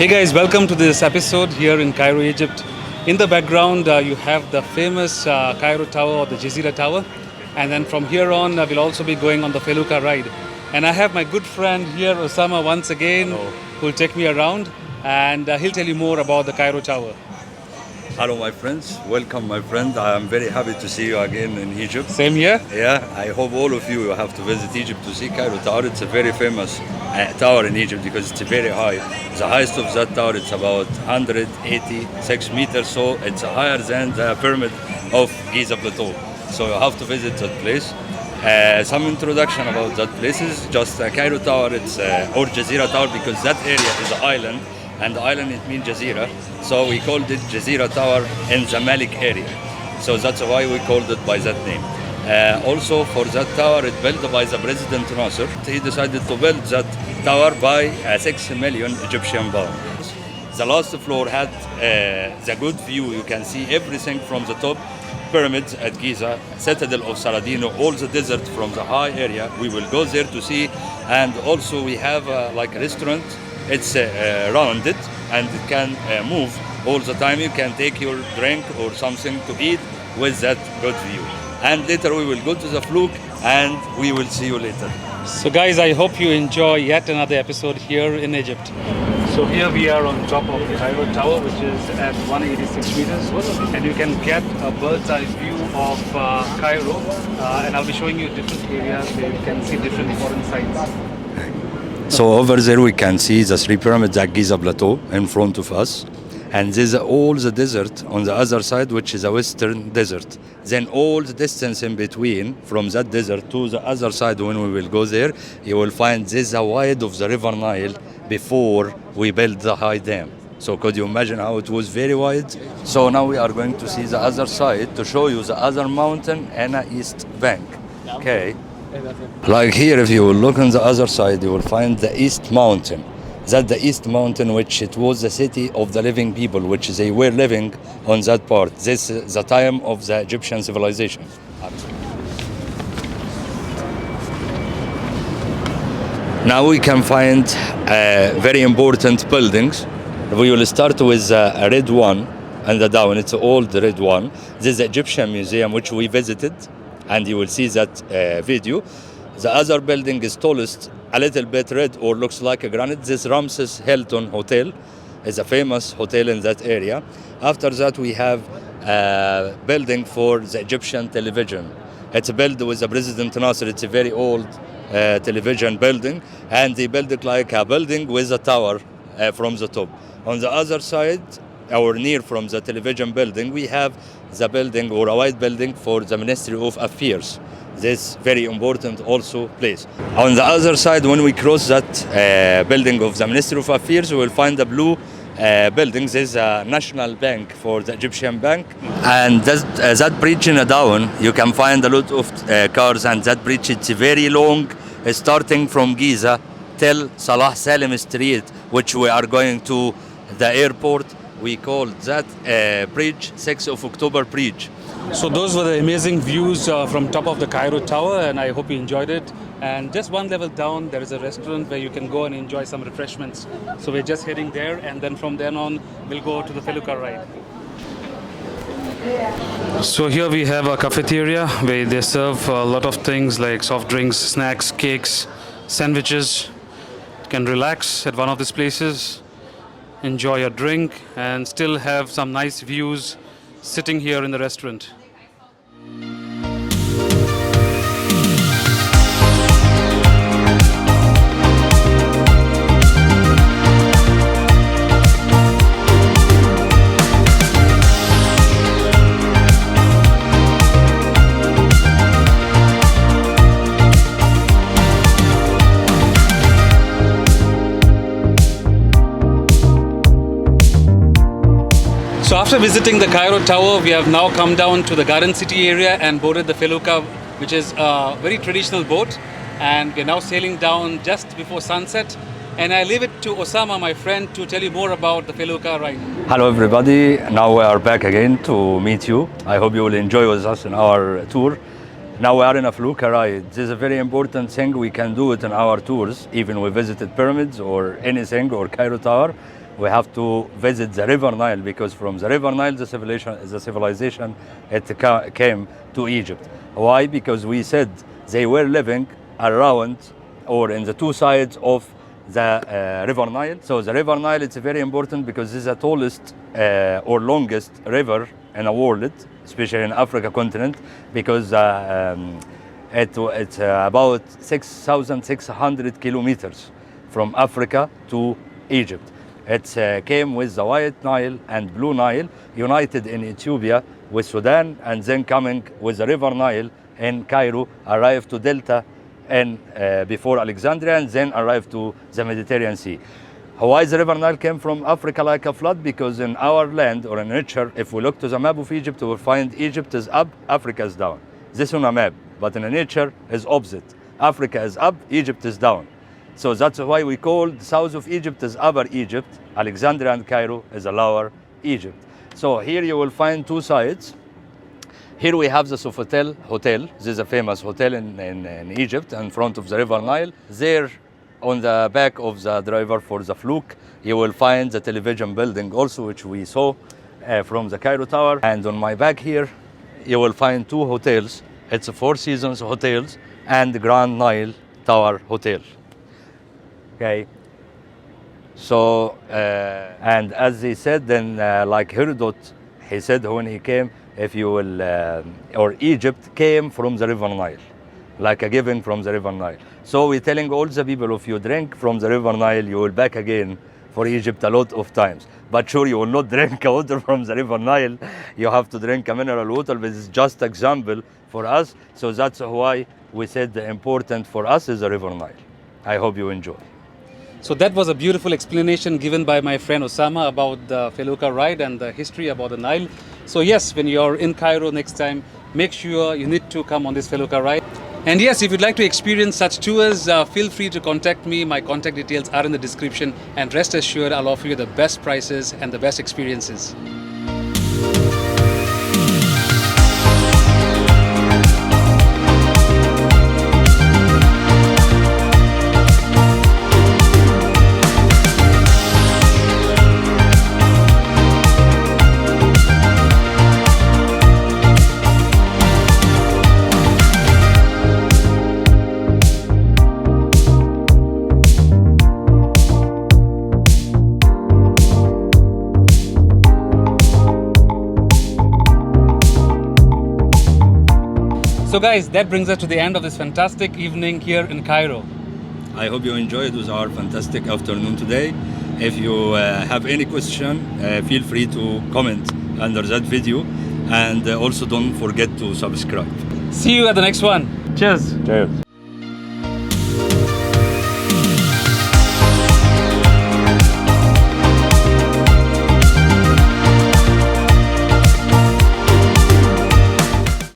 Hey guys, welcome to this episode here in Cairo, Egypt. In the background, you have the famous Cairo Tower or the Gezira Tower. And then from here on, we'll also be going on the Felucca Ride. And I have my good friend here, Osama, once again, who will take me around and he'll tell you more about the Cairo Tower. Hello, my friends. Welcome, my friend. I am very happy to see you again in Egypt. Same here. Yeah, I hope all of you have to visit Egypt to see Cairo Tower. It's a very famous tower in Egypt because it's very high. The highest of that tower is about 186 meters, so it's higher than the pyramid of Giza Plateau. So you have to visit that place. Some introduction about that place is just Cairo Tower, or Gezira Tower, because that area is an island, and the island it means Gezira. So we called it Gezira Tower in Zamalek area. So that's why we called it by that name. Also for that tower, it built by the President Nasser. He decided to build that tower by 6 million Egyptian pounds. The last floor had the good view. You can see everything from the top. Pyramids at Giza, Citadel of Saladino, all the desert from the high area. We will go there to see. And also we have like a restaurant. It's rounded and it can move all the time. You can take your drink or something to eat with that good view. And later we will go to the Felucca and we will see you later. So guys, I hope you enjoy yet another episode here in Egypt. So here we are on top of the Cairo Tower, which is at 186 meters, and you can get a bird's eye view of Cairo, and I'll be showing you different areas where you can see different important sites. So over there we can see the three pyramids at Giza Plateau in front of us. And there's all the desert on the other side, which is a western desert. Then all the distance in between from that desert to the other side, when we will go there, you will find there's a wide of the river Nile before we built the high dam. So could you imagine how it was very wide? So now we are going to see the other side to show you the other mountain and a east bank. Okay. Like here, if you will look on the other side, you will find the East Mountain. That's the East Mountain, which it was the city of the living people, which they were living on that part. This is the time of the Egyptian civilization. Now we can find very important buildings. We will start with a red one and the down. It's an old red one. This is the Egyptian Museum, which we visited, and you will see that video. The other building is tallest, a little bit red or looks like a granite. This Ramses Hilton Hotel is a famous hotel in that area. After that, we have a building for the Egyptian television. It's built with the President Nasser. It's a very old television building, and they built it like a building with a tower from the top. On the other side, or near from the television building, we have the building or a white building for the Ministry of Affairs. This very important also place. On the other side, when we cross that building of the Ministry of Affairs, we will find the blue building. There's a national bank for the Egyptian bank. And that bridge in the down, you can find a lot of cars, and that bridge is very long, starting from Giza till Salah Salim Street, which we are going to the airport. We call that bridge 6th of October Bridge. So those were the amazing views from top of the Cairo Tower, and I hope you enjoyed it. And just one level down, there is a restaurant where you can go and enjoy some refreshments. So we're just heading there, and then from then on, we'll go to the Felucca Ride. So here we have a cafeteria where they serve a lot of things like soft drinks, snacks, cakes, sandwiches. You can relax at one of these places, enjoy a drink, and still have some nice views sitting here in the restaurant. So after visiting the Cairo Tower, we have now come down to the Garden City area and boarded the Felucca, which is a very traditional boat. And we're now sailing down just before sunset. And I leave it to Osama, my friend, to tell you more about the Felucca Ride. Hello everybody, now we are back again to meet you. I hope you will enjoy with us in our tour. Now we are in a Felucca Ride. This is a very important thing. We can do it in our tours, even we visited pyramids or anything or Cairo Tower. we have to visit the River Nile, because from the River Nile, the civilization came to Egypt. Why? Because we said they were living around or in the two sides of the River Nile. So the River Nile, it's very important because this is the tallest or longest river in the world, especially in Africa continent, because it's about 6,600 kilometers from Africa to Egypt. It came with the White Nile and Blue Nile, united in Ethiopia with Sudan, and then coming with the River Nile in Cairo, arrived to Delta and before Alexandria, and then arrived to the Mediterranean Sea. Why the River Nile came from Africa like a flood? Because in our land or in nature, if we look to the map of Egypt, we will find Egypt is up, Africa is down. This on a map, but in nature is opposite. Africa is up, Egypt is down. So that's why we call the south of Egypt as Upper Egypt, Alexandria and Cairo is a Lower Egypt. So here you will find two sides. Here we have the Sofitel Hotel. This is a famous hotel in Egypt in front of the River Nile. There on the back of the driver for the Felucca, you will find the television building also, which we saw from the Cairo Tower. And on my back here, you will find two hotels. It's a Four Seasons hotels and the Grand Nile Tower Hotel. Okay. So, and as he said, then like Herodot, he said when he came, if you will, or Egypt came from the River Nile, like a giving from the River Nile. So we're telling all the people, if you drink from the River Nile, you will back again for Egypt a lot of times. But sure, you will not drink water from the River Nile. You have to drink a mineral water, but it's just example for us. So that's why we said the important for us is the River Nile. I hope you enjoy. So that was a beautiful explanation given by my friend Osama about the Felucca Ride and the history about the Nile. So yes, when you're in Cairo next time, make sure you need to come on this Felucca Ride. And yes, if you'd like to experience such tours, feel free to contact me. My contact details are in the description, and rest assured I'll offer you the best prices and the best experiences. So guys, that brings us to the end of this fantastic evening here in Cairo. I hope you enjoyed with our fantastic afternoon today. If you have any question, feel free to comment under that video, and also don't forget to subscribe. See you at the next one. Cheers. Cheers.